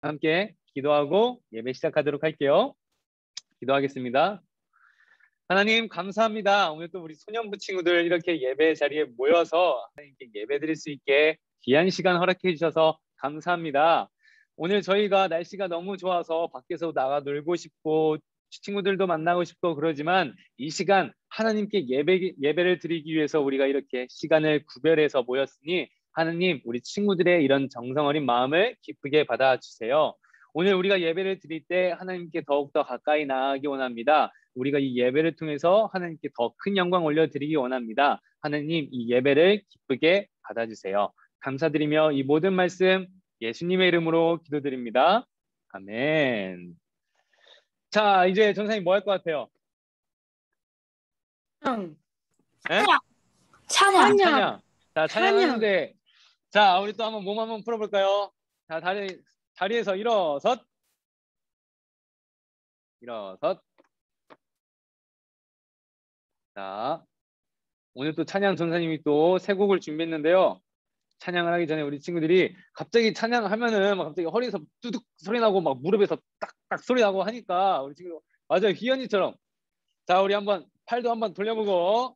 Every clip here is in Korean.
함께 기도하고 예배 시작하도록 할게요. 기도하겠습니다. 하나님 감사합니다. 오늘 또 우리 소년부 친구들 이렇게 예배 자리에 모여서 하나님께 예배 드릴 수 있게 귀한 시간 허락해 주셔서 감사합니다. 오늘 저희가 날씨가 너무 좋아서 밖에서 나가 놀고 싶고 친구들도 만나고 싶고 그러지만 이 시간 하나님께 예배를 드리기 위해서 우리가 이렇게 시간을 구별해서 모였으니 하나님 우리 친구들의 이런 정성 어린 마음을 기쁘게 받아주세요. 오늘 우리가 예배를 드릴 때 하나님께 더욱더 가까이 나아가기 원합니다. 우리가 이 예배를 통해서 하나님께 더 큰 영광 올려드리기 원합니다. 하나님 이 예배를 기쁘게 받아주세요. 감사드리며 이 모든 말씀 예수님의 이름으로 기도드립니다. 아멘. 자, 이제 전사님 뭐 할 것 같아요? 찬양. 자, 찬양하는데 자, 우리 또 한번 몸 한번 풀어볼까요? 자, 다리에서 일어섰. 자, 오늘 또 찬양 전사님이 또 새 곡을 준비했는데요. 찬양을 하기 전에 우리 친구들이 갑자기 찬양하면은 막 갑자기 허리에서 뚜둑 소리 나고 막 무릎에서 딱딱 소리 나고 하니까 우리 친구들 맞아요, 희연이처럼. 자, 우리 한번 팔도 한번 돌려보고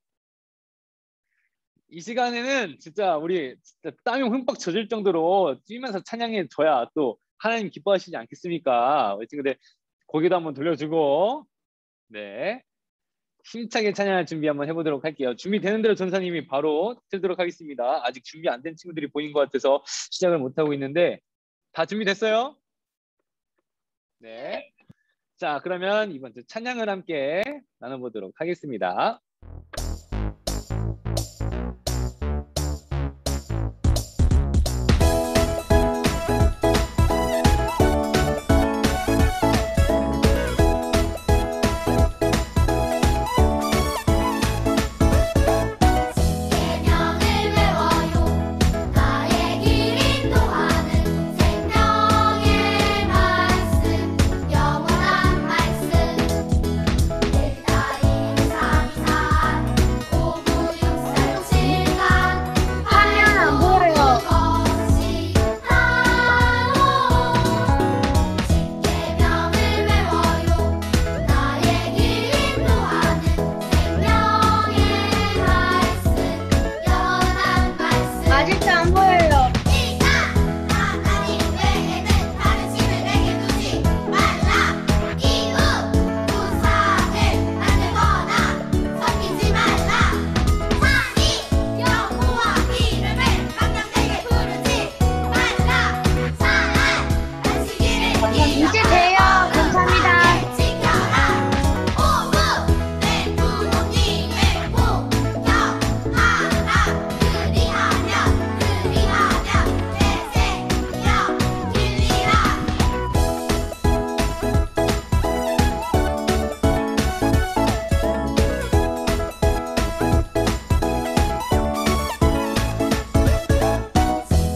이 시간에는 진짜 우리 진짜 땀이 흠뻑 젖을 정도로 뛰면서 찬양해 줘야 또 하나님 기뻐하시지 않겠습니까? 우리 친구들 고개도 한번 돌려주고 네. 힘차게 찬양할 준비 한번 해보도록 할게요. 준비되는 대로 전사님이 바로 틀도록 하겠습니다. 아직 준비 안 된 친구들이 보인 것 같아서 시작을 못하고 있는데 다 준비됐어요? 네. 자, 그러면 이번 주 찬양을 함께 나눠보도록 하겠습니다.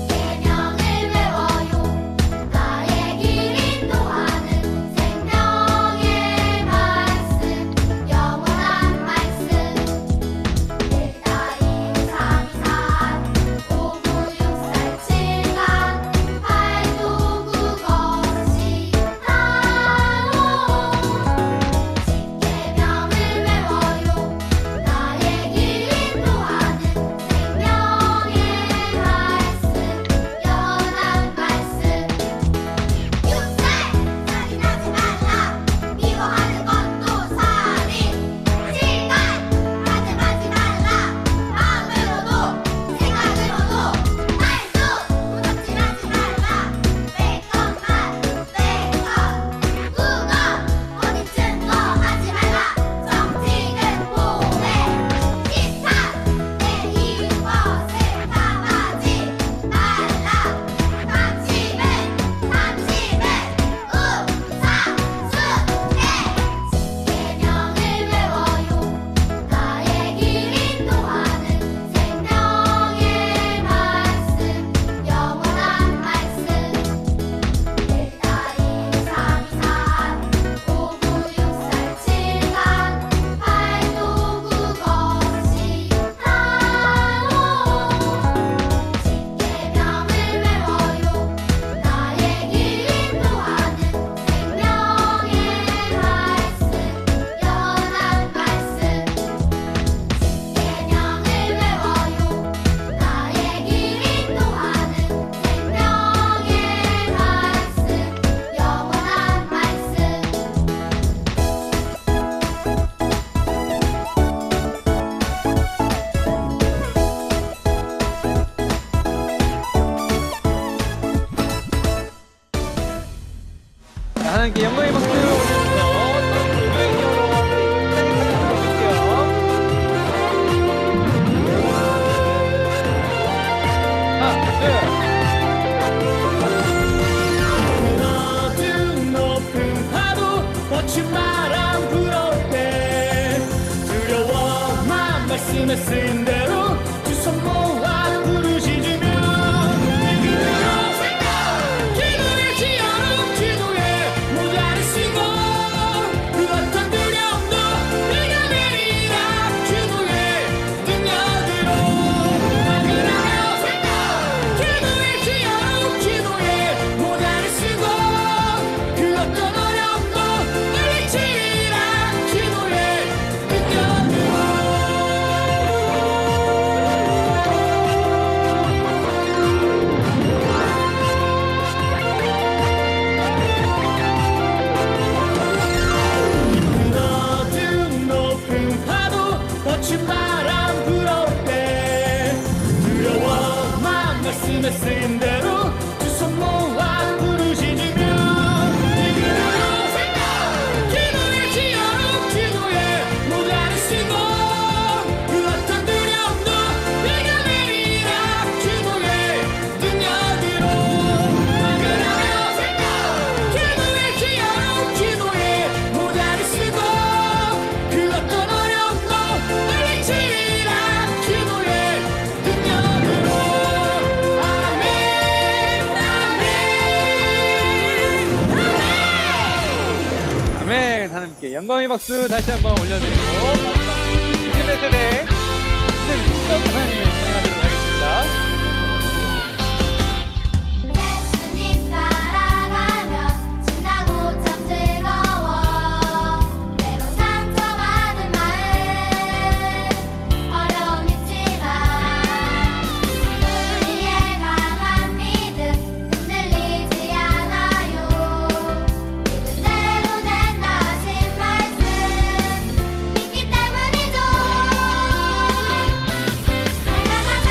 계명을 외워요 나의 길 인도하 하나님께 영광의 박수 올려주면서 바람 불어올 때 두려워만 말씀에 쓴 대로 두 손 모아 부르짖으며 기도의 지어로 기도에 모자르시고 그 어떤 두려움도 내가 내리라 기도에 등려들어 그러며 기도의 지어로 기도에 모자르시고 그 어떤 어려움도 물리치리라 기도에 등려들어 무너진 높은 파도 거친 바람 불어올 때 두려워만 말씀에 쓴 대로 두 손 모아 부르짖으며 기도의 지어로 기도에 모자르시고 그 어떤 두려움도 내가 내리라 기도에 등려들어 기도의 지어로 기도에 모자르시고 그 어떤 어려움도 물리치리라 기도에 등려들어 아멘 아멘 아멘. 하나님께 영광의 박수 다시 한번 올려드리고 이제 세대 하나님의 찬양하도록 하겠습니다. 예수님 따라가면 신나고 참 즐거워 때론 상처받은 마음 어려움 있지만 우리의 강한 믿음 흔들리지 않아요 믿은 대로 된다 하신 말씀 믿기 때문이죠 살아가자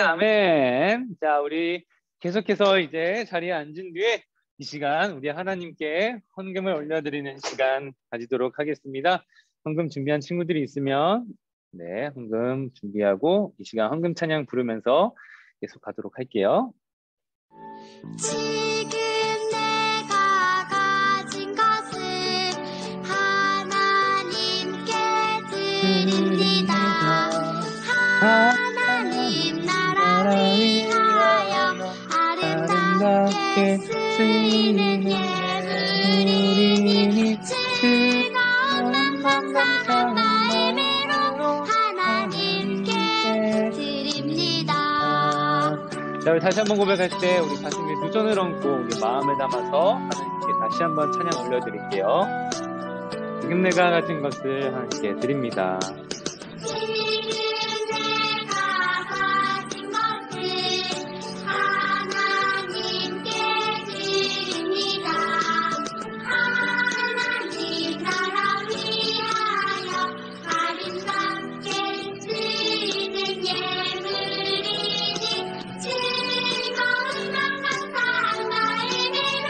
아멘. 자, 우리 계속해서 이제 자리에 앉은 뒤에 이 시간 우리 하나님께 헌금을 올려드리는 시간 가지도록 하겠습니다. 헌금 준비한 친구들이 있으면 네, 헌금 준비하고 이 시간 헌금 찬양 부르면서 계속 가도록 할게요. 지금 내가 가진 것을 하나님께 드립니다. 하나님 나라 위하여 아름답게 쓰이는 예물이니 즐거운 감사한 마음으로 하나님께 드립니다. 자, 우리 다시 한번 고백할 때 우리 가슴에 두 손을 얹고 우리 마음에 담아서 하나님께 다시 한번 찬양 올려드릴게요. 지금 내가 가진 것을 하나님께 드립니다. 지금 내가 가진 것을 하나님께 드립니다. 하나님 나라 위하여 아름답게 쓰이는 예물이니 즐거운 감사한 마음으로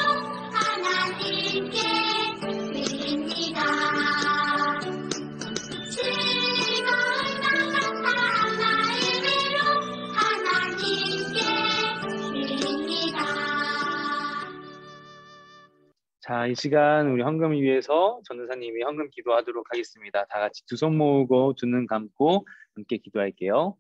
하나님께 드립니다. 즐거운 감사한 마음으로 하나님께 드립니다. 자, 이 시간 우리 헌금을 위해서 전도사님이 헌금 기도하도록 하겠습니다. 다 같이 두 손 모으고 두 눈 감고 함께 기도할게요.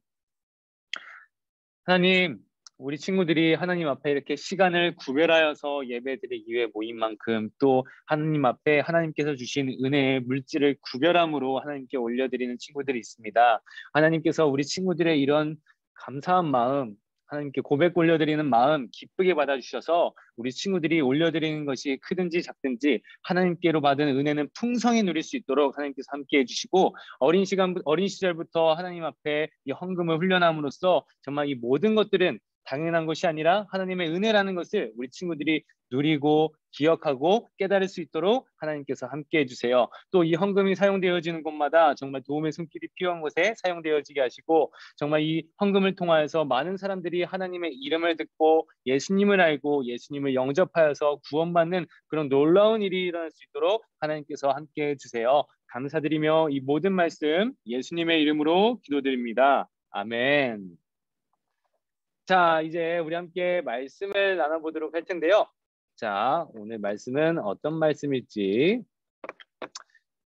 하나님, 우리 친구들이 하나님 앞에 이렇게 시간을 구별하여서 예배드리기 위해 모인 만큼 또 하나님 앞에 하나님께서 주신 은혜의 물질을 구별함으로 하나님께 올려드리는 친구들이 있습니다. 하나님께서 우리 친구들의 이런 감사한 마음, 하나님께 고백 올려드리는 마음 기쁘게 받아주셔서 우리 친구들이 올려드리는 것이 크든지 작든지 하나님께로 받은 은혜는 풍성히 누릴 수 있도록 하나님께서 함께 해주시고 어린 시절부터 하나님 앞에 이 헌금을 훈련함으로써 정말 이 모든 것들은 당연한 것이 아니라 하나님의 은혜라는 것을 우리 친구들이 누리고 기억하고 깨달을 수 있도록 하나님께서 함께 해주세요. 또 이 헌금이 사용되어지는 곳마다 정말 도움의 손길이 필요한 곳에 사용되어지게 하시고 정말 이 헌금을 통하여서 많은 사람들이 하나님의 이름을 듣고 예수님을 알고 예수님을 영접하여서 구원받는 그런 놀라운 일이 일어날 수 있도록 하나님께서 함께 해주세요. 감사드리며 이 모든 말씀 예수님의 이름으로 기도드립니다. 아멘. 자, 이제 우리 함께 말씀을 나눠보도록 할 텐데요. 자, 오늘 말씀은 어떤 말씀일지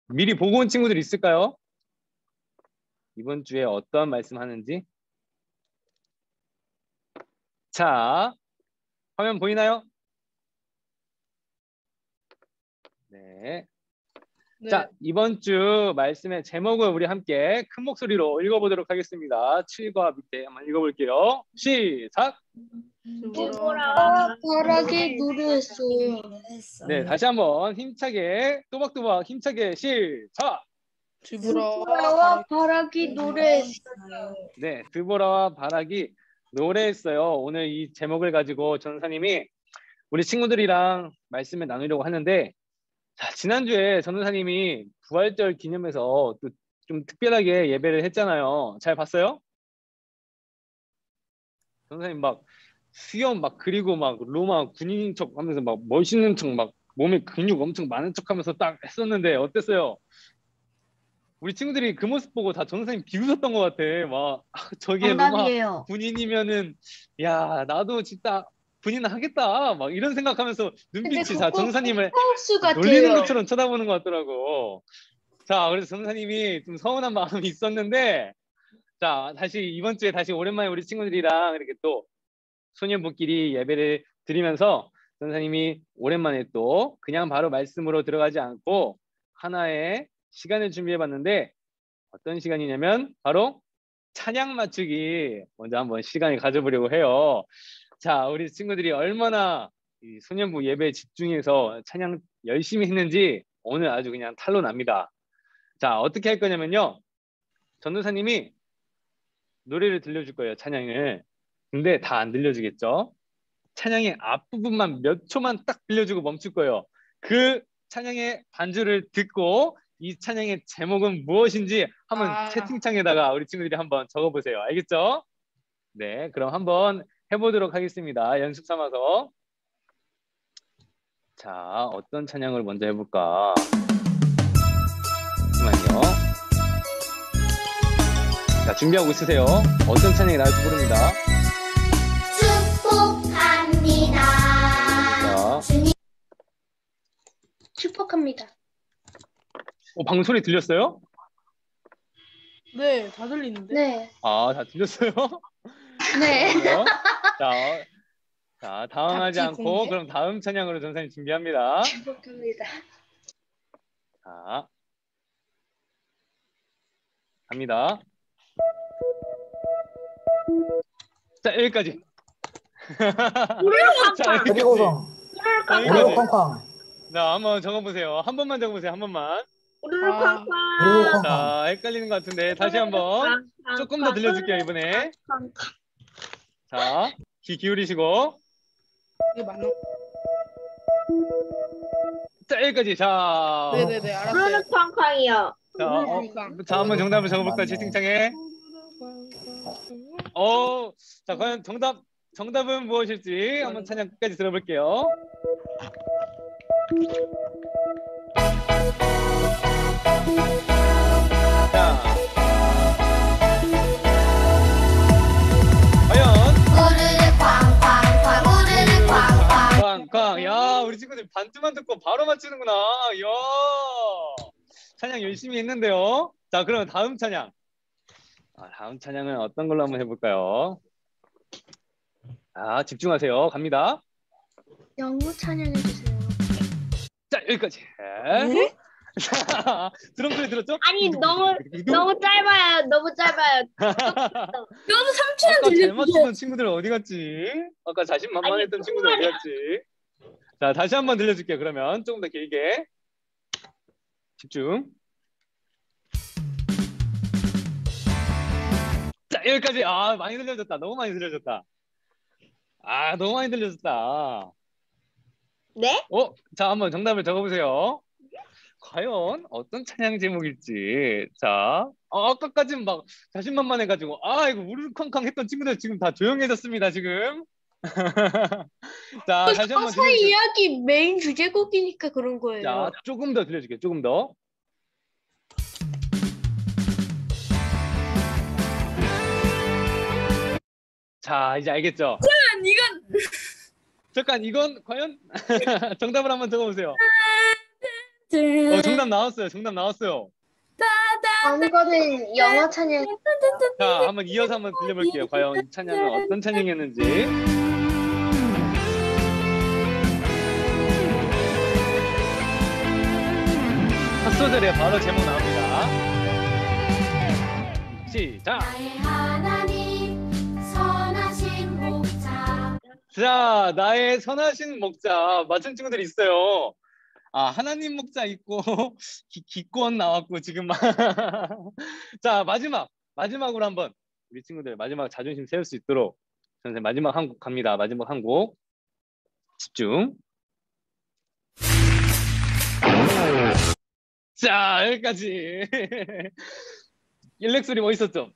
미리 보고 온 친구들 있을까요? 이번 주에 어떤 말씀 하는지. 자, 화면 보이나요? 네. 자, 이번 주 말씀의 제목을 우리 함께 큰 목소리로 읽어보도록 하겠습니다. 7과 밑에 한번 읽어볼게요. 시작! 바라기 노래했어요. 네, 다시 한번 힘차게 또박또박 힘차게 시작! 드보라와 바라기 노래했어요. 네, 드보라와 바락이 노래했어요. 오늘 이 제목을 가지고 전사님이 우리 친구들이랑 말씀을 나누려고 하는데 자, 지난주에 전도사님이 부활절 기념해서 또 좀 특별하게 예배를 했잖아요. 잘 봤어요? 전도사님 막 수염 막 그리고 막 로마 군인인 척 하면서 막 멋있는 척 막 몸에 근육 엄청 많은 척 하면서 딱 했었는데 어땠어요? 우리 친구들이 그 모습 보고 다 전도사님 비웃었던 것 같아. 막 저게 로마 정답이에요. 군인이면은 야 나도 진짜 군인 하겠다. 막 이런 생각하면서 눈빛이 자 전도사님을 하우스 놀리는 같아요. 것처럼 쳐다보는 것 같더라고. 자, 그래서 전도사님이 좀 서운한 마음이 있었는데, 자, 다시 이번 주에 다시 오랜만에 우리 친구들이랑 이렇게 또 소년부끼리 예배를 드리면서 전도사님이 오랜만에 또 그냥 바로 말씀으로 들어가지 않고 하나의 시간을 준비해봤는데 어떤 시간이냐면 바로 찬양 맞추기 먼저 한번 시간을 가져보려고 해요. 자, 우리 친구들이 얼마나 이 소년부 예배에 집중해서 찬양 열심히 했는지 오늘 아주 그냥 탄로 납니다. 자, 어떻게 할 거냐면요. 전도사님이 노래를 들려줄 거예요, 찬양을. 근데 다 안 들려주겠죠? 찬양의 앞부분만 몇 초만 딱 들려주고 멈출 거예요. 그 찬양의 반주를 듣고 이 찬양의 제목은 무엇인지 한번 채팅창에다가 우리 친구들이 한번 적어보세요. 알겠죠? 네, 그럼 한번 해보도록 하겠습니다. 연습 삼아서. 자, 어떤 찬양을 먼저 해볼까? 잠시만요. 자, 준비하고 있으세요. 어떤 찬양이 나올지 모릅니다. 축복합니다. 자, 축복합니다. 방금 소리 들렸어요? 네, 다 들리는데. 네. 아, 다 들렸어요? 네. 그래요? 자, 당황하지 답지 않고 공개? 그럼 다음 찬양으로 전사님 준비합니다. 축복합니다. 자, 갑니다. 자, 여기까지. 자, 여기까지. 그리고서 자, 오리오 여기까지. 쾅쾅 자, 한번 적어보세요. 한 번만 적어보세요. 한 번만. 우르르 쾅쾅. 오리오 쾅쾅 자, 헷갈리는 것 같은데 다시 한번 조금 더 들려줄게요, 이번에. 자, 귀 기울이시고. 이게 맞나? 자, 여기까지. 자, 네네네, 알았어요. 쾅쾅이요. 쾅쾅. 자, 한번 정답을 적어볼까요, 맞네. 채팅창에? 자, 과연 정답은 무엇일지 한번 찬양 끝까지 들어볼게요. 자, 과연 우르르 쾅쾅쾅 우르르 쾅쾅. 꽝꽝. 야, 우리 친구들 반주만 듣고 바로 맞추는구나. 야, 찬양 열심히 했는데요. 자, 그럼 다음 찬양. 다음 찬양은 어떤 걸로 한번 해볼까요? 집중하세요. 갑니다. 영어 찬양해주세요. 자, 여기까지. 네? 자, 드럼 소리 들었죠? 아니 너무 짧아요. 너무 짧아요. 너도 아까 잘 맞추던 친구들 어디 갔지? 아까 자신만만했던 아니, 친구들 어디 갔지? 자, 다시 한번 들려줄게요. 그러면 조금 더 길게 집중. 자, 여기까지. 많이 들려줬다. 너무 많이 들려줬다. 너무 많이 들려줬다. 네? 자, 한번 정답을 적어보세요. 과연 어떤 찬양 제목일지. 자, 아까까지는 막 자신만만해가지고 이거 우르르쾅쾅 했던 친구들 지금 다 조용해졌습니다. 지금. 자, 다시 한번 서사의 들려주세요. 이야기 메인 주제곡이니까 그런 거예요. 자, 조금 더 들려줄게요. 조금 더. 자, 이제 알겠죠? 잠깐, 이건 과연 정답을 한번 적어보세요. 정답 나왔어요. 정답 나왔어요. 다음 거는 영어 찬양. 자, 한번 이어서 한번 들려볼게요. 과연 이 찬양은 어떤 찬양이었는지. 첫 소절에 바로 제목 나옵니다. 시작. 나의 하나님 선하신 목자. 자, 나의 선하신 목자. 맞춘 친구들 있어요. 하나님 목자 있고 기권 나왔고 지금 자, 마지막으로 한번 우리 친구들 마지막 자존심 세울 수 있도록 선생님 마지막 한 곡 갑니다. 마지막 한 곡 집중. 자, 여기까지. 일렉 소리 멋있었죠?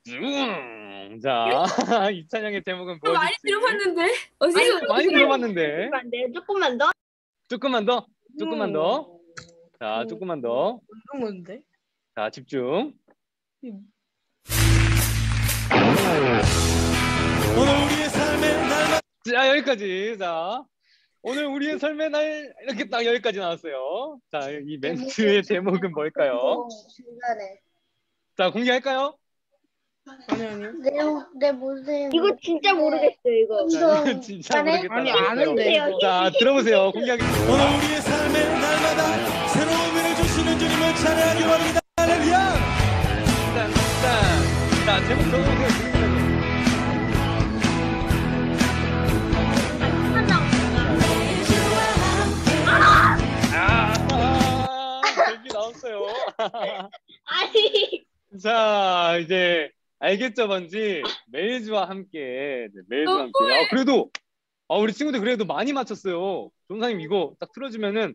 자, 이 찬양의 제목은 무엇일지 많이 들어봤는데 많이 들어봤는데 안 돼요. 조금만 더. 조금만 더. 자, 조금만 더. 어떤 건데? 자, 집중. 자, 여기까지. 자, 오늘 우리의 삶의 날 이렇게 딱 여기까지 나왔어요. 자, 이 멘트의 제목은 뭘까요? 중간에. 자, 공개할까요? 아니요. 내 모습. 이거 진짜 모르겠어요. 이거. 자, 이거 진짜 안에? 모르겠다. 아니, 나왔어요. 아는데. 이거. 자, 들어보세요. 공개하겠습니다. 오늘 우리의 삶의 날마다 새로운 은혜 주시는 주님을 찬양하기 원합니다. 할렐루야! 자, 제목 적어보세요. 별비 나왔어요. 아니. 자, 이제 알겠죠, 뭔지? 메일즈와 함께, 메일즈와 함께. 그래도 우리 친구들 그래도 많이 맞췄어요. 전사님 이거 딱 틀어주면은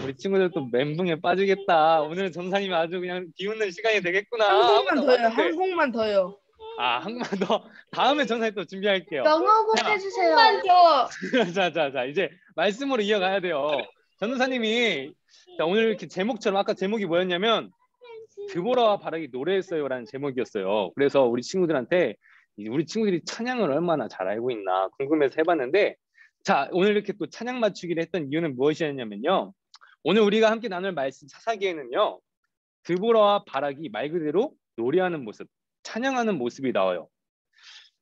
우리 친구들 또 멘붕에 빠지겠다. 오늘은 전사님이 아주 그냥 비웃는 시간이 되겠구나. 한 곡만 하고 더요. 나왔는데. 한 곡만 더요. 한국만 더 다음에 전사님 또 준비할게요. 영어곡 자. 해주세요. 자, 이제 말씀으로 이어가야 돼요. 전도사님이 오늘 이렇게 제목처럼 아까 제목이 뭐였냐면 드보라와 바락이 노래했어요라는 제목이었어요. 그래서 우리 친구들한테 우리 친구들이 찬양을 얼마나 잘 알고 있나 궁금해서 해봤는데, 자, 오늘 이렇게 또 찬양 맞추기를 했던 이유는 무엇이었냐면요. 오늘 우리가 함께 나눌 말씀 사사기에는요, 드보라와 바락이 말 그대로 노래하는 모습, 찬양하는 모습이 나와요.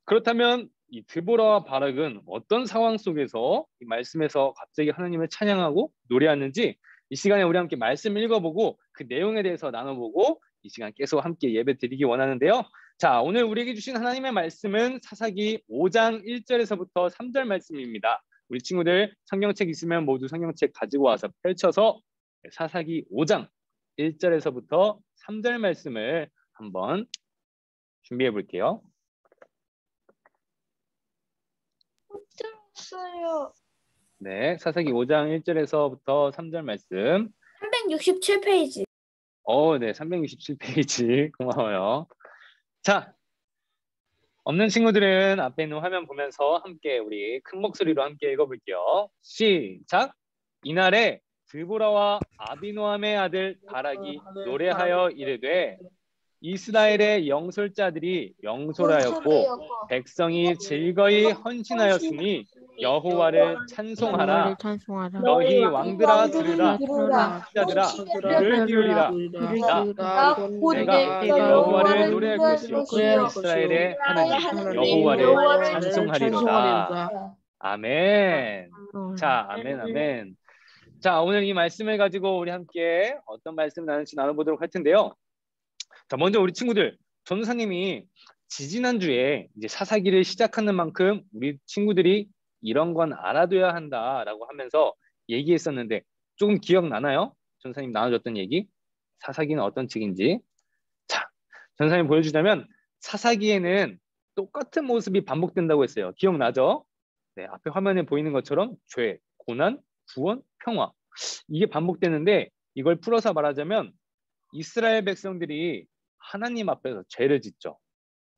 그렇다면 이 드보라와 바락은 어떤 상황 속에서 이 말씀에서 갑자기 하나님을 찬양하고 노래하는지 이 시간에 우리 함께 말씀 읽어보고 그 내용에 대해서 나눠보고 이 시간 계속 함께 예배 드리기 원하는데요. 자, 오늘 우리에게 주신 하나님의 말씀은 사사기 5장 1절에서부터 3절 말씀입니다. 우리 친구들 성경책 있으면 모두 성경책 가지고 와서 펼쳐서 사사기 5장 1절에서부터 3절 말씀을 한번 준비해 볼게요. 들었어요. 네, 사사기 5장 1절에서부터 3절 말씀. 367페이지. 네, 367페이지. 고마워요. 자, 없는 친구들은 앞에 있는 화면 보면서 함께 우리 큰 목소리로 함께 읽어볼게요. 시작! 이날에 드보라와 아비노함의 아들 바락이 노래하여 이르되 이스라엘의 영솔자들이 영솔하였고 백성이 즐거이 헌신하였으니 여호와를 찬송하라. 너희 왕들아 들으라. 자들아 귀를 기울이라. 내가 여호와를 노래할 것이요 이스라엘의 하나님 여호와를 찬송하리로다. 아멘. 자, 아멘. 자, 오늘 이 말씀을 가지고 우리 함께 어떤 말씀을 나눌지 나눠보도록 할 텐데요. 자, 먼저 우리 친구들, 전도사님이 지지난주에 이제 사사기를 시작하는 만큼 우리 친구들이 이런 건 알아둬야 한다라고 하면서 얘기했었는데 조금 기억나나요? 전도사님 나눠줬던 얘기? 사사기는 어떤 책인지. 자, 전도사님 보여주자면 사사기에는 똑같은 모습이 반복된다고 했어요. 기억나죠? 네, 앞에 화면에 보이는 것처럼 죄, 고난, 구원, 평화. 이게 반복되는데 이걸 풀어서 말하자면 이스라엘 백성들이 하나님 앞에서 죄를 짓죠.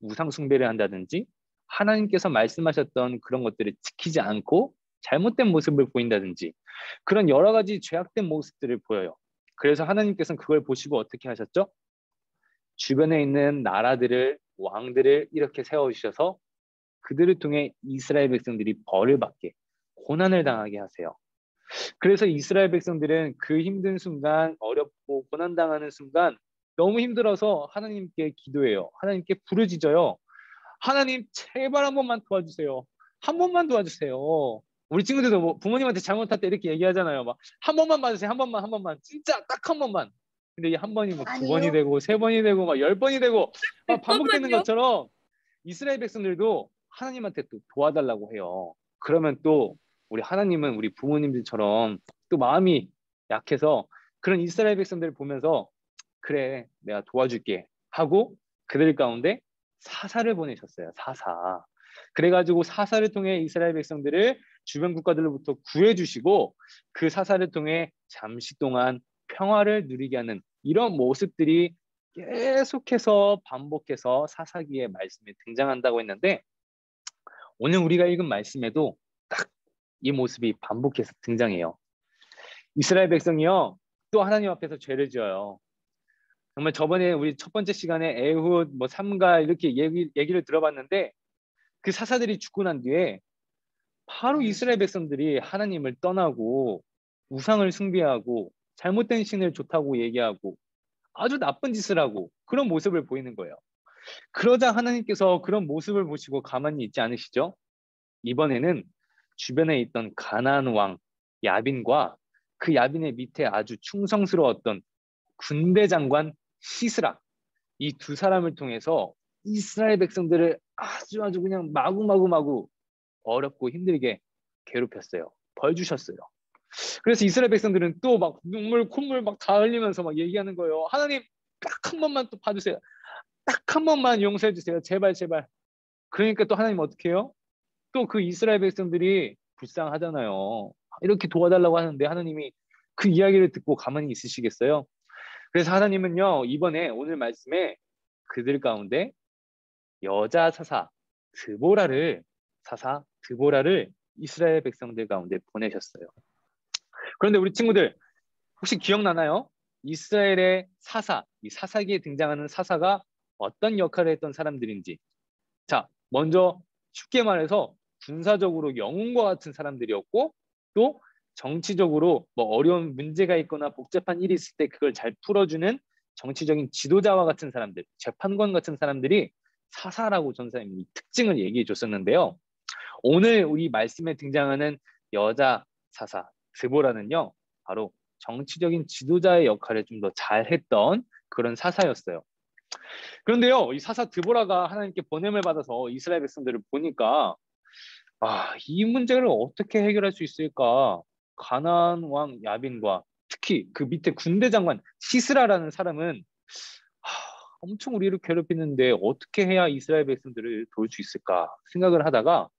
우상 숭배를 한다든지 하나님께서 말씀하셨던 그런 것들을 지키지 않고 잘못된 모습을 보인다든지 그런 여러 가지 죄악된 모습들을 보여요. 그래서 하나님께서는 그걸 보시고 어떻게 하셨죠? 주변에 있는 나라들을 왕들을 이렇게 세워주셔서 그들을 통해 이스라엘 백성들이 벌을 받게 고난을 당하게 하세요. 그래서 이스라엘 백성들은 그 힘든 순간 어렵고 고난당하는 순간 너무 힘들어서 하나님께 기도해요. 하나님께 부르짖어요. 하나님 제발 한 번만 도와주세요. 한 번만 도와주세요. 우리 친구들도 뭐 부모님한테 잘못할 때 이렇게 얘기하잖아요. 막 한 번만 봐주세요. 한 번만. 진짜 딱 한 번만. 근데 이 한 번이 뭐 9번이 되고 3번이 되고 막 10번이 되고 막 반복되는 것처럼 이스라엘 백성들도 하나님한테 또 도와달라고 해요. 그러면 또 우리 하나님은 우리 부모님들처럼 또 마음이 약해서 그런 이스라엘 백성들을 보면서 그래 내가 도와줄게 하고 그들 가운데 사사를 보내셨어요. 사사. 그래가지고 사사를 통해 이스라엘 백성들을 주변 국가들로부터 구해주시고 그 사사를 통해 잠시 동안 평화를 누리게 하는 이런 모습들이 계속해서 반복해서 사사기의 말씀에 등장한다고 했는데 오늘 우리가 읽은 말씀에도 딱 이 모습이 반복해서 등장해요. 이스라엘 백성이요 또 하나님 앞에서 죄를 지어요. 정말 저번에 우리 첫 번째 시간에 에훗 뭐 삼가 이렇게 얘기를 들어봤는데 그 사사들이 죽고 난 뒤에 바로 이스라엘 백성들이 하나님을 떠나고 우상을 숭배하고 잘못된 신을 좋다고 얘기하고 아주 나쁜 짓을 하고 그런 모습을 보이는 거예요. 그러자 하나님께서 그런 모습을 보시고 가만히 있지 않으시죠? 이번에는 주변에 있던 가나안 왕 야빈과 그 야빈의 밑에 아주 충성스러웠던 군대 장관 시스라 이 두 사람을 통해서 이스라엘 백성들을 아주 그냥 마구 어렵고 힘들게 괴롭혔어요. 벌 주셨어요. 그래서 이스라엘 백성들은 또 막 눈물 콧물 막 다 흘리면서 막 얘기하는 거예요. 하나님 딱 한 번만 또 봐주세요. 딱 한 번만 용서해 주세요. 제발. 그러니까 또 하나님 어떻게 해요? 또 그 이스라엘 백성들이 불쌍하잖아요. 이렇게 도와달라고 하는데 하나님이 그 이야기를 듣고 가만히 있으시겠어요? 그래서 하나님은요 이번에 오늘 말씀에 그들 가운데 여자 사사 드보라를 이스라엘 백성들 가운데 보내셨어요. 그런데 우리 친구들 혹시 기억나나요? 이스라엘의 사사, 이 사사기에 등장하는 사사가 어떤 역할을 했던 사람들인지. 자, 먼저 쉽게 말해서 군사적으로 영웅과 같은 사람들이었고, 또 정치적으로 뭐 어려운 문제가 있거나 복잡한 일이 있을 때 그걸 잘 풀어주는 정치적인 지도자와 같은 사람들, 재판관 같은 사람들이 사사라고 전사님이 특징을 얘기해 줬었는데요. 오늘 우리 말씀에 등장하는 여자 사사 드보라는요, 바로 정치적인 지도자의 역할을 좀 더 잘했던 그런 사사였어요. 그런데요, 이 사사 드보라가 하나님께 보냄을 받아서 이스라엘 백성들을 보니까 이 문제를 어떻게 해결할 수 있을까? 가나안 왕 야빈과 특히 그 밑에 군대 장관 시스라라는 사람은 엄청 우리를 괴롭히는데 어떻게 해야 이스라엘 백성들을 도울 수 있을까 생각을 하다가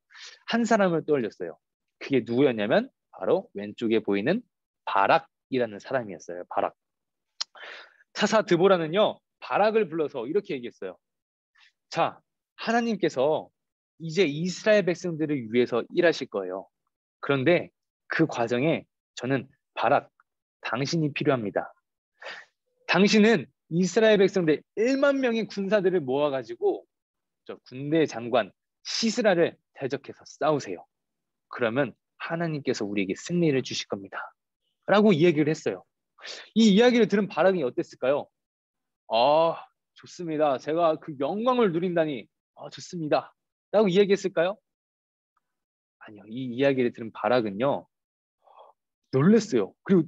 한 사람을 떠올렸어요. 그게 누구였냐면 바로 왼쪽에 보이는 바락이라는 사람이었어요. 바락. 사사 드보라는요, 바락을 불러서 이렇게 얘기했어요. 자, 하나님께서 이제 이스라엘 백성들을 위해서 일하실 거예요. 그런데 그 과정에 저는 바락, 당신이 필요합니다. 당신은 이스라엘 백성들 1만 명의 군사들을 모아가지고 저 군대 장관 시스라를 대적해서 싸우세요. 그러면 하나님께서 우리에게 승리를 주실 겁니다. 라고 이야기를 했어요. 이 이야기를 들은 바락이 어땠을까요? 좋습니다. 제가 그 영광을 누린다니 좋습니다. 라고 이야기했을까요? 아니요. 이 이야기를 들은 바락은요, 놀랐어요. 그리고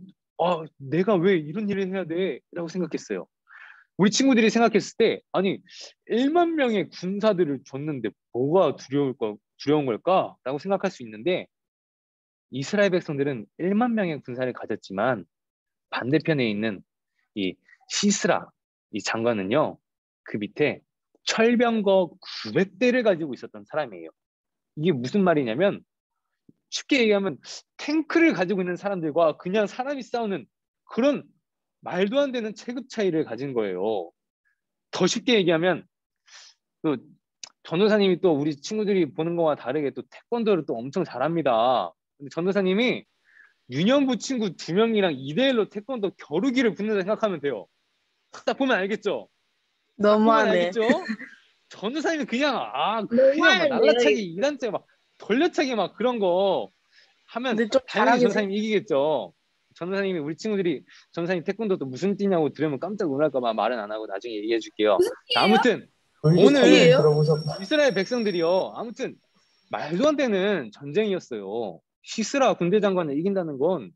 내가 왜 이런 일을 해야 돼? 라고 생각했어요. 우리 친구들이 생각했을 때 아니 1만 명의 군사들을 줬는데 뭐가 두려운 걸까? 라고 생각할 수 있는데 이스라엘 백성들은 1만 명의 군사를 가졌지만 반대편에 있는 이 시스라 이 장관은요, 그 밑에 철병거 900대를 가지고 있었던 사람이에요. 이게 무슨 말이냐면 쉽게 얘기하면 탱크를 가지고 있는 사람들과 그냥 사람이 싸우는 그런 말도 안 되는 체급 차이를 가진 거예요. 더 쉽게 얘기하면 또 전도사님이 또 우리 친구들이 보는 거와 다르게 또 태권도를 또 엄청 잘합니다. 근데 전도사님이 유년부 친구 2명이랑 2대1로 태권도 겨루기를 붙는다 생각하면 돼요. 딱 보면 알겠죠? 딱 보면 너무하네. 알겠죠? 전도사님이 그냥 막 날라차기 2단째 막 돌려차기 막 그런 거 하면 근데 좀 당연히 잘하겠지? 전도사님이 이기겠죠. 전도사님이 우리 친구들이 전도사님 태권도 또 무슨 띠냐고 들으면 깜짝 놀랄까 봐 말은 안 하고 나중에 얘기해 줄게요. 아무튼 오늘 이스라엘 백성들이요, 아무튼 말도 안 되는 전쟁이었어요. 시스라 군대 장관을 이긴다는 건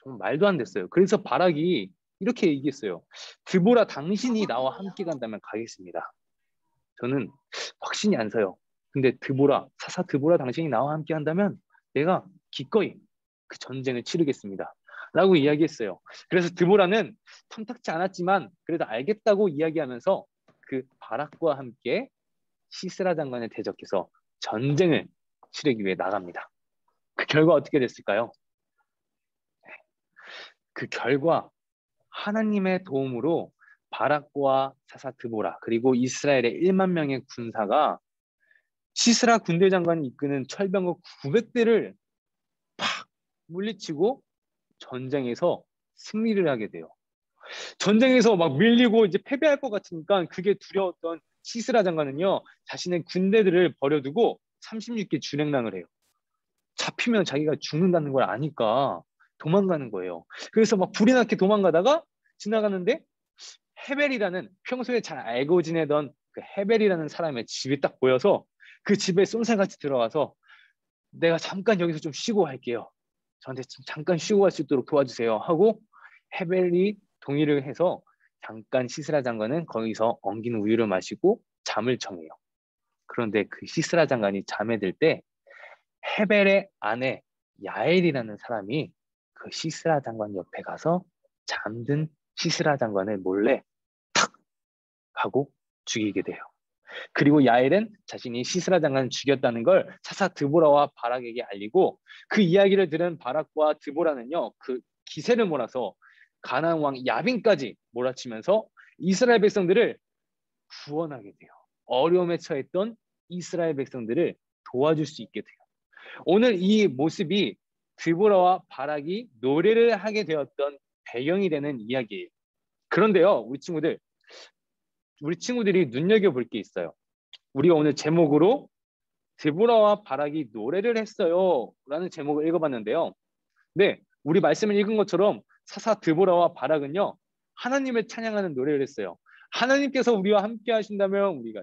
정말 말도 안 됐어요. 그래서 바락이 이렇게 얘기했어요. 드보라 당신이 나와 함께 간다면 가겠습니다. 저는 확신이 안 서요. 근데 사사 드보라 당신이 나와 함께 한다면 내가 기꺼이 그 전쟁을 치르겠습니다. 라고 이야기했어요. 그래서 드보라는 탐탁지 않았지만 그래도 알겠다고 이야기하면서 그 바락과 함께 시스라 장관을 대적해서 전쟁을 치르기 위해 나갑니다. 그 결과 어떻게 됐을까요? 그 결과 하나님의 도움으로 바락과 사사 드보라 그리고 이스라엘의 1만 명의 군사가 시스라 군대 장관이 이끄는 철병거 900대를 팍 물리치고 전쟁에서 승리를 하게 돼요. 전쟁에서 막 밀리고 이제 패배할 것 같으니까 그게 두려웠던 시스라 장관은요, 자신의 군대들을 버려두고 36개 준행랑을 해요. 잡히면 자기가 죽는다는 걸 아니까 도망가는 거예요. 그래서 막 불이 나게 도망가다가 지나가는데 헤벨이라는 평소에 잘 알고 지내던 그 헤벨이라는 사람의 집이 딱 보여서 그 집에 쏜살같이 들어가서 내가 잠깐 여기서 좀 쉬고 갈게요. 저한테 잠깐 쉬고 갈 수 있도록 도와주세요 하고 헤벨이 동의를 해서 잠깐 시스라 장관은 거기서 엉긴 우유를 마시고 잠을 청해요. 그런데 그 시스라 장관이 잠에 들 때 헤벨의 아내 야엘이라는 사람이 그 시스라 장관 옆에 가서 잠든 시스라 장관을 몰래 탁 하고 죽이게 돼요. 그리고 야엘은 자신이 시스라 장관을 죽였다는 걸 사사 드보라와 바락에게 알리고 그 이야기를 들은 바락과 드보라는요, 그 기세를 몰아서 가나안 왕 야빈까지 몰아치면서 이스라엘 백성들을 구원하게 돼요. 어려움에 처했던 이스라엘 백성들을 도와줄 수 있게 돼요. 오늘 이 모습이 드보라와 바락이 노래를 하게 되었던 배경이 되는 이야기예요. 그런데요, 우리 친구들이 눈여겨볼 게 있어요. 우리가 오늘 제목으로 드보라와 바락이 노래를 했어요 라는 제목을 읽어봤는데요. 네, 우리 말씀을 읽은 것처럼 사사 드보라와 바락은요, 하나님을 찬양하는 노래를 했어요. 하나님께서 우리와 함께 하신다면 우리가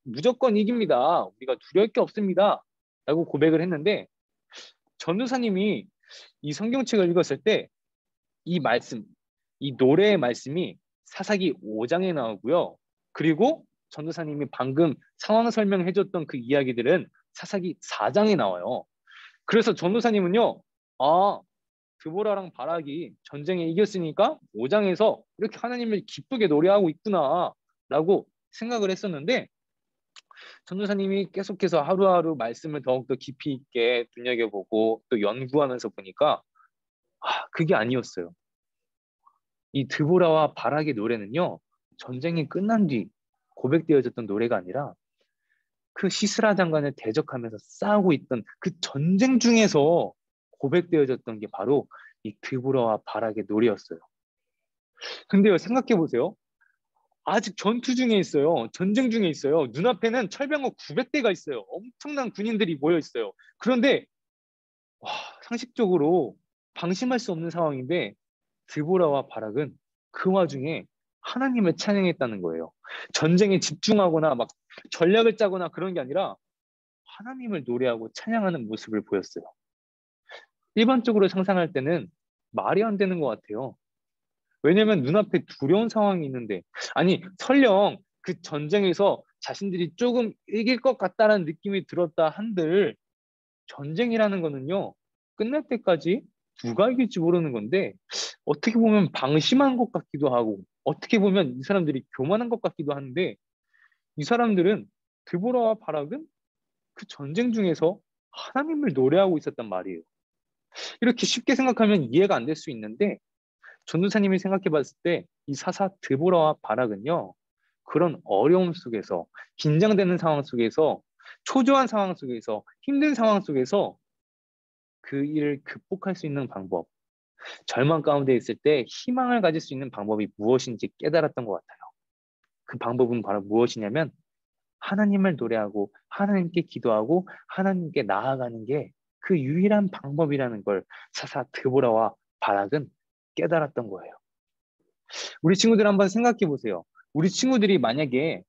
무조건 이깁니다. 우리가 두려울 게 없습니다. 라고 고백을 했는데, 전도사님이 이 성경책을 읽었을 때 이 말씀, 이 노래의 말씀이 사사기 5장에 나오고요. 그리고 전도사님이 방금 상황 설명해줬던 그 이야기들은 사사기 4장에 나와요. 그래서 전도사님은요, 드보라랑 바락이 전쟁에 이겼으니까 5장에서 이렇게 하나님을 기쁘게 노래하고 있구나 라고 생각을 했었는데, 전도사님이 계속해서 하루하루 말씀을 더욱더 깊이 있게 눈여겨보고 또 연구하면서 보니까 그게 아니었어요. 이 드보라와 바락의 노래는요, 전쟁이 끝난 뒤 고백되어졌던 노래가 아니라 그 시스라 장관을 대적하면서 싸우고 있던 그 전쟁 중에서 고백되어졌던 게 바로 이 드보라와 바락의 노래였어요. 근데요, 생각해 보세요. 아직 전투 중에 있어요. 전쟁 중에 있어요. 눈앞에는 철병거 900대가 있어요. 엄청난 군인들이 모여 있어요. 그런데 상식적으로 방심할 수 없는 상황인데 드보라와 바락은 그 와중에 하나님을 찬양했다는 거예요. 전쟁에 집중하거나 막 전략을 짜거나 그런 게 아니라 하나님을 노래하고 찬양하는 모습을 보였어요. 일반적으로 상상할 때는 말이 안 되는 것 같아요. 왜냐면 눈앞에 두려운 상황이 있는데, 아니 설령 그 전쟁에서 자신들이 조금 이길 것 같다는 느낌이 들었다 한들, 전쟁이라는 거는요, 끝날 때까지 누가 이길지 모르는 건데, 어떻게 보면 방심한 것 같기도 하고, 어떻게 보면 이 사람들이 교만한 것 같기도 한데, 이 사람들은, 드보라와 바락은 그 전쟁 중에서 하나님을 노래하고 있었단 말이에요. 이렇게 쉽게 생각하면 이해가 안 될 수 있는데, 전도사님이 생각해 봤을 때 이 사사 드보라와 바락은요, 그런 어려움 속에서, 긴장되는 상황 속에서, 초조한 상황 속에서, 힘든 상황 속에서 그 일을 극복할 수 있는 방법, 절망 가운데 있을 때 희망을 가질 수 있는 방법이 무엇인지 깨달았던 것 같아요. 그 방법은 바로 무엇이냐면 하나님을 노래하고 하나님께 기도하고 하나님께 나아가는 게 그 유일한 방법이라는 걸 사사 드보라와 바락은 깨달았던 거예요. 우리 친구들 한번 생각해 보세요. 우리 친구들이 만약에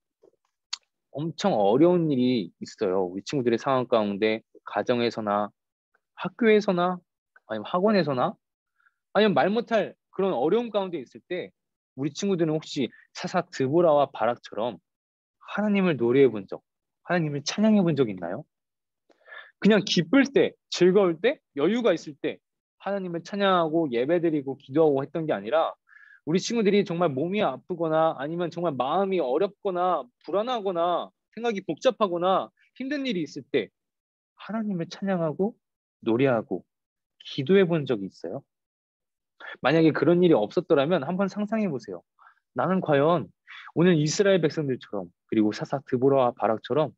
엄청 어려운 일이 있어요. 우리 친구들의 상황 가운데 가정에서나 학교에서나 아니면 학원에서나 아니면 말 못할 그런 어려움 가운데 있을 때 우리 친구들은 혹시 사사 드보라와 바락처럼 하나님을 노래해 본 적, 하나님을 찬양해 본 적 있나요? 그냥 기쁠 때, 즐거울 때, 여유가 있을 때 하나님을 찬양하고 예배드리고 기도하고 했던 게 아니라 우리 친구들이 정말 몸이 아프거나 아니면 정말 마음이 어렵거나 불안하거나 생각이 복잡하거나 힘든 일이 있을 때 하나님을 찬양하고 노래하고 기도해 본 적이 있어요? 만약에 그런 일이 없었더라면 한번 상상해 보세요. 나는 과연 오늘 이스라엘 백성들처럼 그리고 사사 드보라와 바락처럼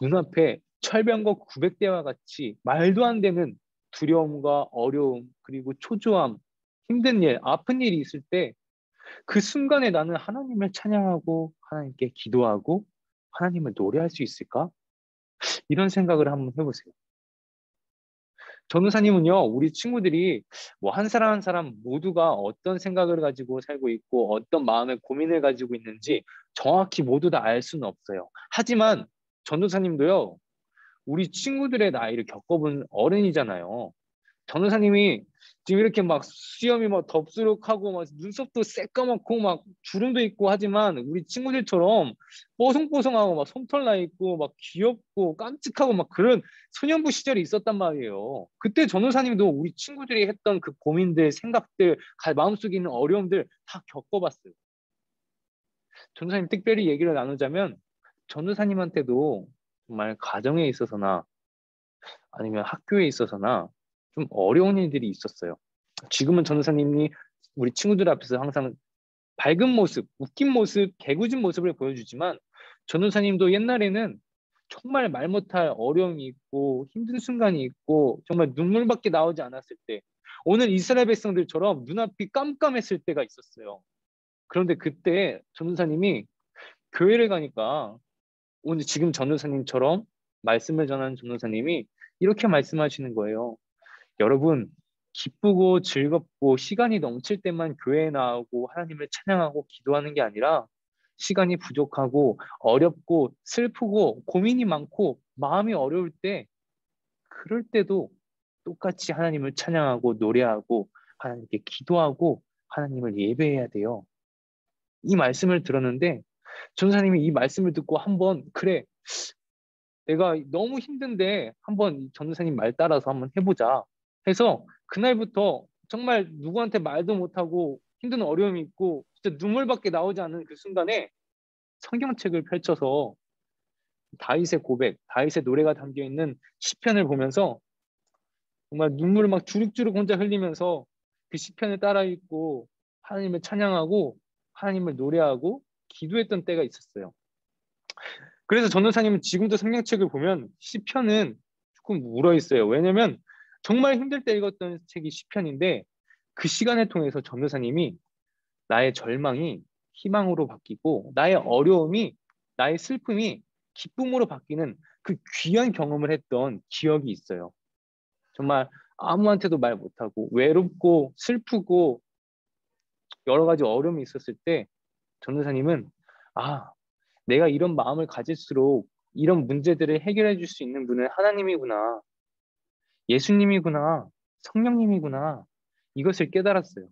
눈앞에 철병거 900대와 같이 말도 안 되는 두려움과 어려움 그리고 초조함, 힘든 일, 아픈 일이 있을 때 그 순간에 나는 하나님을 찬양하고 하나님께 기도하고 하나님을 노래할 수 있을까? 이런 생각을 한번 해보세요. 전도사님은요, 우리 친구들이 뭐 한 사람 한 사람 모두가 어떤 생각을 가지고 살고 있고 어떤 마음의 고민을 가지고 있는지 정확히 모두 다 알 수는 없어요. 하지만 전도사님도요, 우리 친구들의 나이를 겪어본 어른이잖아요. 전도사님이 지금 이렇게 막 수염이 막 덥수룩하고 막 눈썹도 새까맣고 막 주름도 있고 하지만 우리 친구들처럼 뽀송뽀송하고 막 솜털 나 있고 막 귀엽고 깜찍하고 막 그런 소년부 시절이 있었단 말이에요. 그때 전도사님도 우리 친구들이 했던 그 고민들, 생각들, 마음속에 있는 어려움들 다 겪어봤어요. 전도사님 특별히 얘기를 나누자면 전도사님한테도 정말 가정에 있어서나 아니면 학교에 있어서나 좀 어려운 일들이 있었어요. 지금은 전도사님이 우리 친구들 앞에서 항상 밝은 모습, 웃긴 모습, 개구진 모습을 보여주지만 전도사님도 옛날에는 정말 말 못할 어려움이 있고 힘든 순간이 있고 정말 눈물밖에 나오지 않았을 때, 오늘 이스라엘 백성들처럼 눈앞이 깜깜했을 때가 있었어요. 그런데 그때 전도사님이 교회를 가니까 오늘 지금 전도사님처럼 말씀을 전하는 전도사님이 이렇게 말씀하시는 거예요. 여러분, 기쁘고 즐겁고 시간이 넘칠 때만 교회에 나오고 하나님을 찬양하고 기도하는 게 아니라 시간이 부족하고 어렵고 슬프고 고민이 많고 마음이 어려울 때, 그럴 때도 똑같이 하나님을 찬양하고 노래하고 하나님께 기도하고 하나님을 예배해야 돼요. 이 말씀을 들었는데 전도사님이 이 말씀을 듣고 한번, 그래, 내가 너무 힘든데 한번 전도사님 말 따라서 한번 해보자 해서 그날부터 정말 누구한테 말도 못하고 힘든 어려움이 있고 진짜 눈물밖에 나오지 않는 그 순간에 성경책을 펼쳐서 다윗의 고백, 다윗의 노래가 담겨있는 시편을 보면서 정말 눈물을 막 주룩주룩 혼자 흘리면서 그 시편을 따라 읽고 하나님을 찬양하고 하나님을 노래하고 기도했던 때가 있었어요. 그래서 전도사님은 지금도 성경책을 보면 시편은 조금 울어 있어요. 왜냐면 정말 힘들 때 읽었던 책이 시편인데, 그 시간을 통해서 전도사님이 나의 절망이 희망으로 바뀌고 나의 어려움이, 나의 슬픔이 기쁨으로 바뀌는 그 귀한 경험을 했던 기억이 있어요. 정말 아무한테도 말 못하고 외롭고 슬프고 여러 가지 어려움이 있었을 때 전도사님은, 내가 이런 마음을 가질수록 이런 문제들을 해결해 줄 수 있는 분은 하나님이구나, 예수님이구나, 성령님이구나, 이것을 깨달았어요.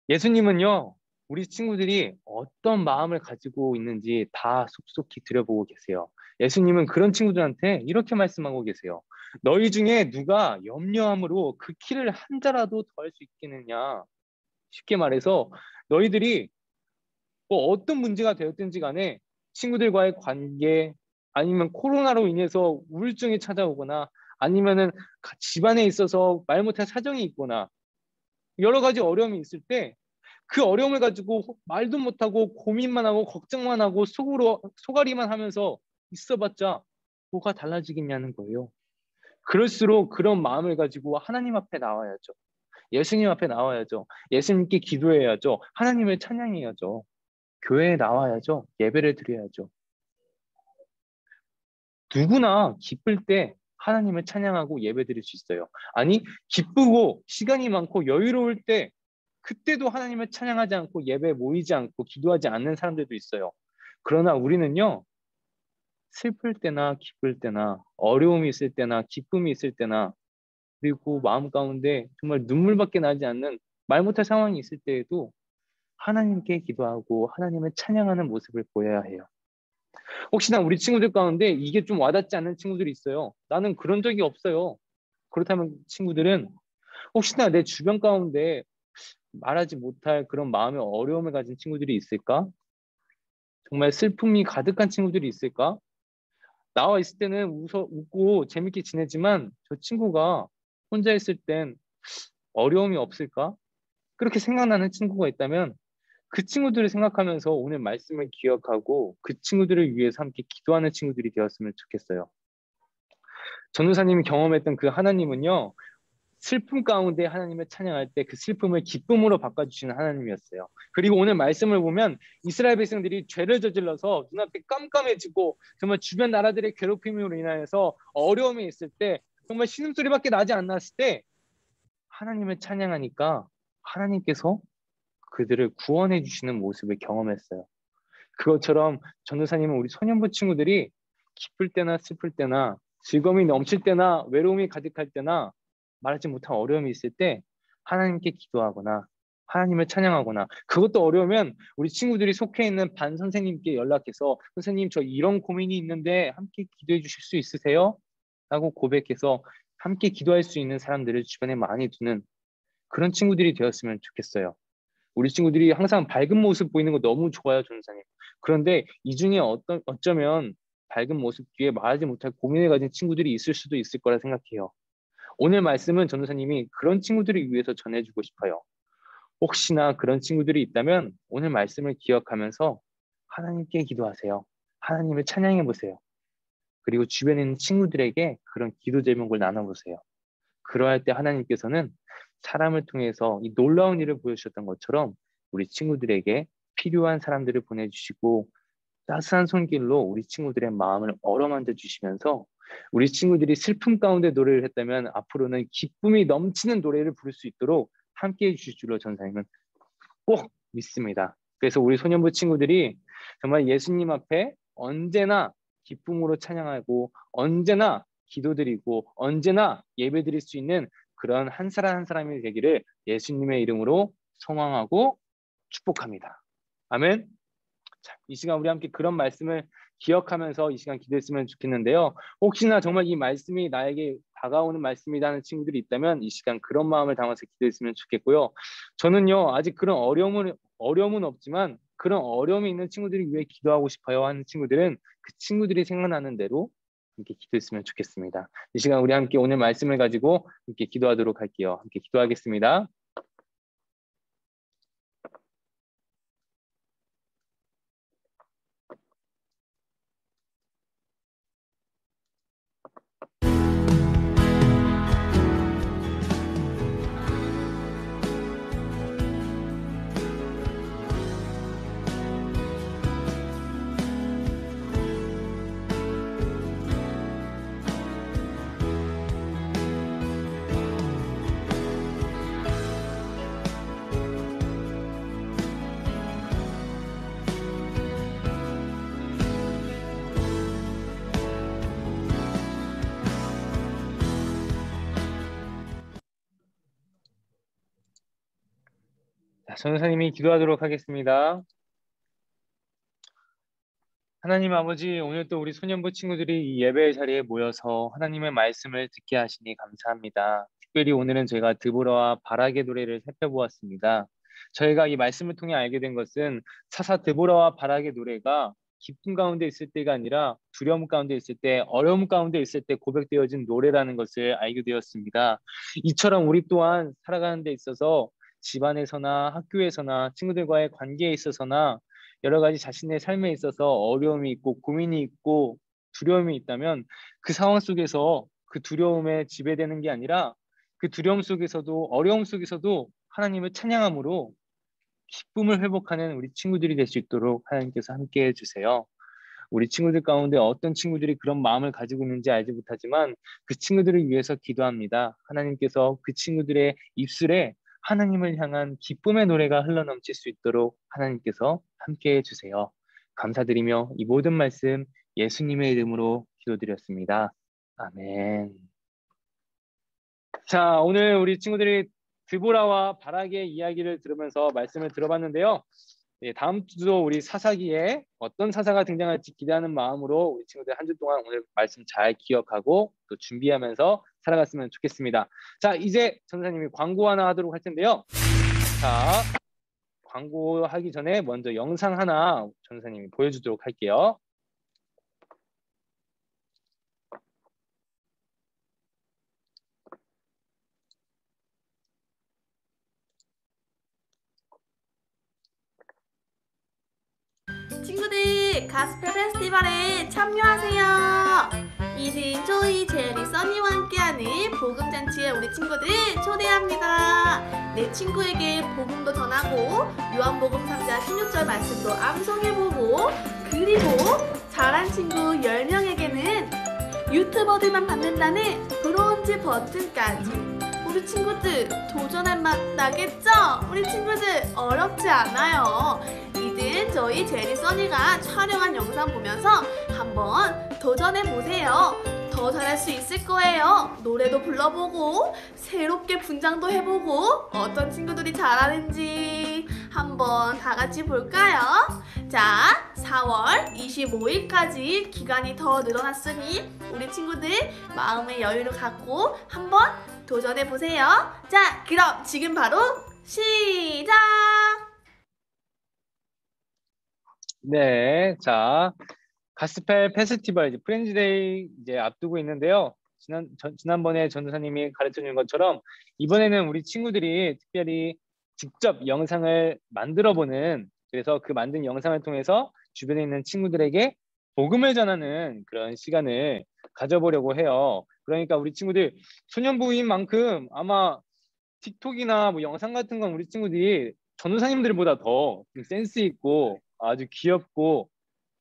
예수님은요, 우리 친구들이 어떤 마음을 가지고 있는지 다 속속히 들여보고 계세요. 예수님은 그런 친구들한테 이렇게 말씀하고 계세요. 너희 중에 누가 염려함으로 그 키를 한 자라도 더할 수 있겠느냐. 쉽게 말해서 너희들이 뭐 어떤 문제가 되었든지 간에 친구들과의 관계, 아니면 코로나로 인해서 우울증이 찾아오거나 아니면은 집안에 있어서 말 못할 사정이 있거나 여러 가지 어려움이 있을 때, 그 어려움을 가지고 말도 못하고 고민만 하고 걱정만 하고 속으로 속앓이만 하면서 있어봤자 뭐가 달라지겠냐는 거예요. 그럴수록 그런 마음을 가지고 하나님 앞에 나와야죠. 예수님 앞에 나와야죠. 예수님께 기도해야죠. 하나님을 찬양해야죠. 교회에 나와야죠. 예배를 드려야죠. 누구나 기쁠 때 하나님을 찬양하고 예배 드릴 수 있어요. 아니, 기쁘고 시간이 많고 여유로울 때 그때도 하나님을 찬양하지 않고 예배에 모이지 않고 기도하지 않는 사람들도 있어요. 그러나 우리는요, 슬플 때나 기쁠 때나 어려움이 있을 때나 기쁨이 있을 때나, 그리고 마음 가운데 정말 눈물밖에 나지 않는 말 못할 상황이 있을 때에도 하나님께 기도하고 하나님을 찬양하는 모습을 보여야 해요. 혹시나 우리 친구들 가운데 이게 좀 와닿지 않는 친구들이 있어요. 나는 그런 적이 없어요. 그렇다면 친구들은, 혹시나 내 주변 가운데 말하지 못할 그런 마음의 어려움을 가진 친구들이 있을까? 정말 슬픔이 가득한 친구들이 있을까? 나와 있을 때는 웃고 재밌게 지내지만 저 친구가 혼자 있을 땐 어려움이 없을까? 그렇게 생각나는 친구가 있다면 그 친구들을 생각하면서 오늘 말씀을 기억하고 그 친구들을 위해서 함께 기도하는 친구들이 되었으면 좋겠어요. 전도사님이 경험했던 그 하나님은요, 슬픔 가운데 하나님을 찬양할 때 그 슬픔을 기쁨으로 바꿔주시는 하나님이었어요. 그리고 오늘 말씀을 보면 이스라엘 백성들이 죄를 저질러서 눈앞이 깜깜해지고 정말 주변 나라들의 괴롭힘으로 인하여서 어려움이 있을 때, 정말 신음소리밖에 나지 않았을 때 하나님을 찬양하니까 하나님께서 그들을 구원해 주시는 모습을 경험했어요. 그것처럼 전도사님은 우리 소년부 친구들이 기쁠 때나 슬플 때나 즐거움이 넘칠 때나 외로움이 가득할 때나 말하지 못한 어려움이 있을 때 하나님께 기도하거나 하나님을 찬양하거나, 그것도 어려우면 우리 친구들이 속해 있는 반 선생님께 연락해서 선생님 저 이런 고민이 있는데 함께 기도해 주실 수 있으세요? 라고 고백해서 함께 기도할 수 있는 사람들을 주변에 많이 두는 그런 친구들이 되었으면 좋겠어요. 우리 친구들이 항상 밝은 모습 보이는 거 너무 좋아요, 전도사님. 그런데 이 중에 어쩌면 밝은 모습 뒤에 말하지 못할 고민을 가진 친구들이 있을 수도 있을 거라 생각해요. 오늘 말씀은 전도사님이 그런 친구들을 위해서 전해주고 싶어요. 혹시나 그런 친구들이 있다면 오늘 말씀을 기억하면서 하나님께 기도하세요. 하나님을 찬양해 보세요. 그리고 주변에 있는 친구들에게 그런 기도 제목을 나눠보세요. 그러할 때 하나님께서는 사람을 통해서 이 놀라운 일을 보여주셨던 것처럼 우리 친구들에게 필요한 사람들을 보내주시고 따스한 손길로 우리 친구들의 마음을 어루만져 주시면서 우리 친구들이 슬픔 가운데 노래를 했다면 앞으로는 기쁨이 넘치는 노래를 부를 수 있도록 함께해 주실 줄로 전사님은 꼭 믿습니다. 그래서 우리 소년부 친구들이 정말 예수님 앞에 언제나 기쁨으로 찬양하고 언제나 기도드리고 언제나 예배드릴 수 있는 그런 한 사람 한 사람이 되기를 예수님의 이름으로 소망하고 축복합니다. 아멘. 자, 이 시간 우리 함께 그런 말씀을 기억하면서 이 시간 기도했으면 좋겠는데요. 혹시나 정말 이 말씀이 나에게 다가오는 말씀이다 하는 친구들이 있다면 이 시간 그런 마음을 담아서 기도했으면 좋겠고요. 저는요 아직 그런 어려움은 없지만 그런 어려움이 있는 친구들이 위해 기도하고 싶어요 하는 친구들은 그 친구들이 생각나는 대로 함께 기도했으면 좋겠습니다. 이 시간 우리 함께 오늘 말씀을 가지고 함께 기도하도록 할게요. 함께 기도하겠습니다. 전사님이 기도하도록 하겠습니다. 하나님 아버지, 오늘 또 우리 소년부 친구들이 이 예배의 자리에 모여서 하나님의 말씀을 듣게 하시니 감사합니다. 특별히 오늘은 저희가 드보라와 바락의 노래를 살펴보았습니다. 저희가 이 말씀을 통해 알게 된 것은 사사 드보라와 바락의 노래가 기쁨 가운데 있을 때가 아니라 두려움 가운데 있을 때, 어려움 가운데 있을 때 고백되어진 노래라는 것을 알게 되었습니다. 이처럼 우리 또한 살아가는 데 있어서 집안에서나 학교에서나 친구들과의 관계에 있어서나 여러 가지 자신의 삶에 있어서 어려움이 있고 고민이 있고 두려움이 있다면 그 상황 속에서 그 두려움에 지배되는 게 아니라 그 두려움 속에서도 어려움 속에서도 하나님을 찬양함으로 기쁨을 회복하는 우리 친구들이 될 수 있도록 하나님께서 함께해 주세요. 우리 친구들 가운데 어떤 친구들이 그런 마음을 가지고 있는지 알지 못하지만 그 친구들을 위해서 기도합니다. 하나님께서 그 친구들의 입술에 하나님을 향한 기쁨의 노래가 흘러넘칠 수 있도록 하나님께서 함께해 주세요. 감사드리며 이 모든 말씀 예수님의 이름으로 기도드렸습니다. 아멘. 자, 오늘 우리 친구들이 드보라와 바락의 이야기를 들으면서 말씀을 들어봤는데요. 다음 주도 우리 사사기에 어떤 사사가 등장할지 기대하는 마음으로 우리 친구들 한 주 동안 오늘 말씀 잘 기억하고 또 준비하면서 살아갔으면 좋겠습니다. 자, 이제 전사님이 광고 하나 하도록 할 텐데요. 자, 광고하기 전에 먼저 영상 하나 전사님이 보여주도록 할게요. 친구들, 가스펠 페스티벌에 참여하세요. 이신 조이 제리 써니와 함께하는 복음잔치에 우리 친구들 초대합니다. 내 친구에게 복음도 전하고 요한복음 3장 16절 말씀도 암송해보고 그리고 잘한 친구 10명에게는 유튜버들만 받는다는 브론즈 버튼까지. 우리 친구들 도전할 맛 나겠죠? 우리 친구들 어렵지 않아요. 이들 저희 제리 써니가 촬영한 영상 보면서 한번 도전해보세요. 더 잘할 수 있을 거예요. 노래도 불러보고 새롭게 분장도 해보고 어떤 친구들이 잘하는지 한번 다 같이 볼까요? 자, 4월 25일까지 기간이 더 늘어났으니 우리 친구들 마음의 여유를 갖고 한번 도전해보세요. 자, 그럼 지금 바로 시작! 네, 자, 가스펠 페스티벌 이제 프렌즈데이 이제 앞두고 있는데요. 지난번에 전도사님이 가르쳐 준 것처럼 이번에는 우리 친구들이 특별히 직접 영상을 만들어 보는, 그래서 그 만든 영상을 통해서 주변에 있는 친구들에게 복음을 전하는 그런 시간을 가져보려고 해요. 그러니까 우리 친구들 소년부인 만큼 아마 틱톡이나 뭐 영상 같은 건 우리 친구들이 전도사님들보다 더 센스 있고 아주 귀엽고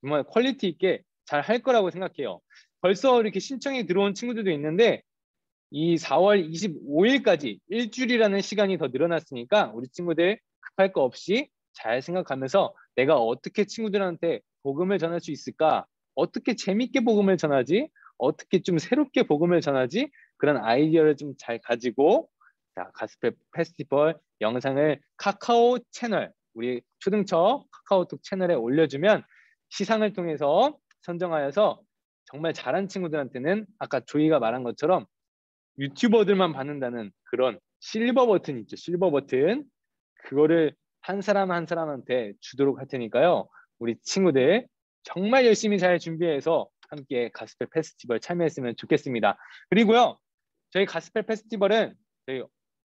정말 퀄리티 있게 잘 할 거라고 생각해요. 벌써 이렇게 신청이 들어온 친구들도 있는데 이 4월 25일까지 일주일이라는 시간이 더 늘어났으니까 우리 친구들 급할 거 없이 잘 생각하면서 내가 어떻게 친구들한테 복음을 전할 수 있을까? 어떻게 재밌게 복음을 전하지? 어떻게 좀 새롭게 복음을 전하지? 그런 아이디어를 좀 잘 가지고 자, 가스펠 페스티벌 영상을 카카오 채널, 우리 초등처 카카오톡 채널에 올려주면 시상을 통해서 선정하여서 정말 잘한 친구들한테는 아까 조이가 말한 것처럼 유튜버들만 받는다는 그런 실버 버튼 있죠. 실버 버튼. 그거를 한 사람 한 사람한테 주도록 할 테니까요. 우리 친구들 정말 열심히 잘 준비해서 함께 가스펠 페스티벌 참여했으면 좋겠습니다. 그리고요. 저희 가스펠 페스티벌은 저희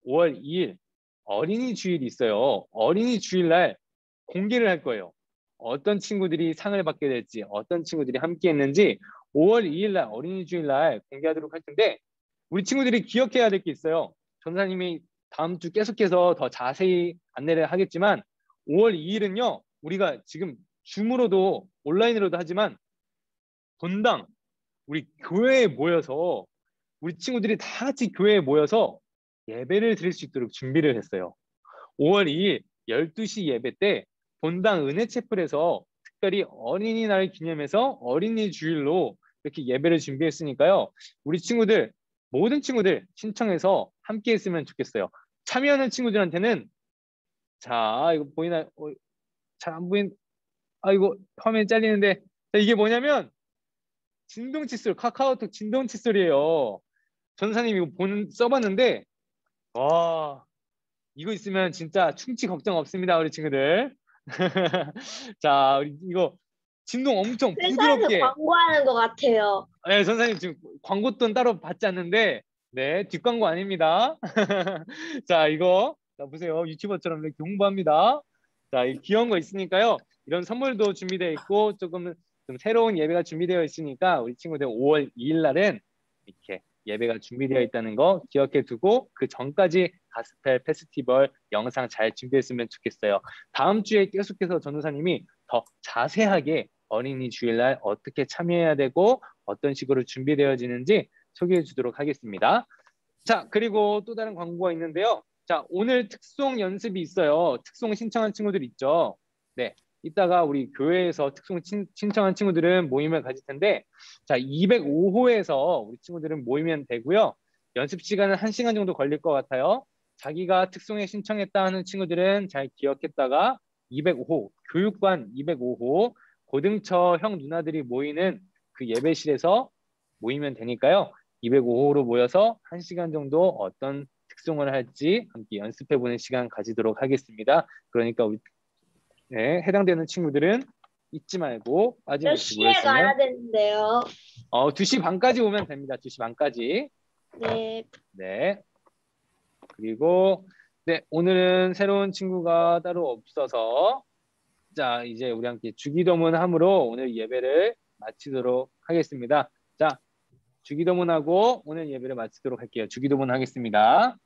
5월 2일 어린이 주일이 있어요. 어린이 주일날 공개를 할 거예요. 어떤 친구들이 상을 받게 될지, 어떤 친구들이 함께 했는지 5월 2일 날 어린이 주일날 공개하도록 할 텐데 우리 친구들이 기억해야 될 게 있어요. 전사님이 다음 주 계속해서 더 자세히 안내를 하겠지만 5월 2일은요. 우리가 지금 줌으로도 온라인으로도 하지만 본당 우리 교회에 모여서 우리 친구들이 다 같이 교회에 모여서 예배를 드릴 수 있도록 준비를 했어요. 5월 2일 12시 예배 때 본당 은혜채플에서 특별히 어린이날 기념해서 어린이 주일로 이렇게 예배를 준비했으니까요. 우리 친구들 모든 친구들 신청해서 함께 했으면 좋겠어요. 참여하는 친구들한테는 자 이거 보이나요? 잘 안 보인 이거 화면 잘리는데 자, 이게 뭐냐면 진동 칫솔 카카오톡 진동 칫솔이에요. 전사님 이거 써봤는데 와 이거 있으면 진짜 충치 걱정 없습니다 우리 친구들. 자 이거 진동 엄청 부드럽게 광고하는 것 같아요. 네, 전사님 지금 광고 돈 따로 받지 않는데 네 뒷광고 아닙니다. 자 이거 자, 보세요 유튜버처럼 이렇게 홍보합니다. 자 이 귀여운 거 있으니까요. 이런 선물도 준비되어 있고 조금 좀 새로운 예배가 준비되어 있으니까 우리 친구들 5월 2일 날은 이렇게 예배가 준비되어 있다는 거 기억해 두고 그 전까지 가스펠 페스티벌 영상 잘 준비했으면 좋겠어요. 다음 주에 계속해서 전도사님이 더 자세하게 어린이 주일날 어떻게 참여해야 되고 어떤 식으로 준비되어지는지 소개해 주도록 하겠습니다. 자 그리고 또 다른 광고가 있는데요. 자 오늘 특송 연습이 있어요. 특송 신청한 친구들 있죠. 네, 이따가 우리 교회에서 특송 신청한 친구들은 모임을 가질 텐데 자 205호에서 우리 친구들은 모이면 되고요. 연습 시간은 1시간 정도 걸릴 것 같아요. 자기가 특송에 신청했다 하는 친구들은 잘 기억했다가 205호 교육관 205호 고등처 형 누나들이 모이는 그 예배실에서 모이면 되니까요. 205호로 모여서 1시간 정도 어떤 특송을 할지 함께 연습해보는 시간 가지도록 하겠습니다. 그러니까 우리 네, 해당되는 친구들은 잊지 말고 몇 빠짐없이 시에 모였으면 가야 되는데요? 2시 반까지 오면 됩니다. 2시 반까지. 네. 네. 그리고 네, 오늘은 새로운 친구가 따로 없어서 자, 이제 우리 함께 주기도문 함으로 오늘 예배를 마치도록 하겠습니다. 자, 주기도문하고 오늘 예배를 마치도록 할게요. 주기도문 하겠습니다.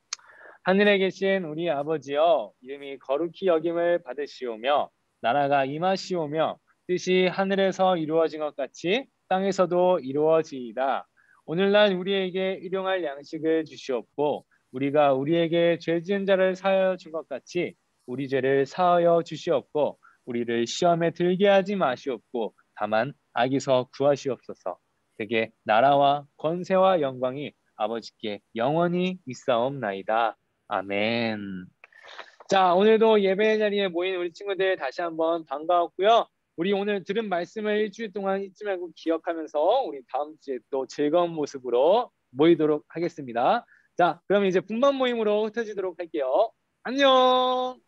하늘에 계신 우리 아버지여 이름이 거룩히 여김을 받으시오며 나라가 임하시오며 뜻이 하늘에서 이루어진 것 같이 땅에서도 이루어지이다. 오늘날 우리에게 일용할 양식을 주시옵고 우리가 우리에게 죄 지은 자를 사하여 준 것 같이 우리 죄를 사하여 주시옵고 우리를 시험에 들게 하지 마시옵고 다만 악에서 구하시옵소서. 되게 나라와 권세와 영광이 아버지께 영원히 있사옵나이다. 아멘. 자 오늘도 예배 자리에 모인 우리 친구들 다시 한번 반가웠고요. 우리 오늘 들은 말씀을 일주일 동안 잊지 말고 기억하면서 우리 다음 주에 또 즐거운 모습으로 모이도록 하겠습니다. 자 그럼 이제 분만 모임으로 흩어지도록 할게요. 안녕.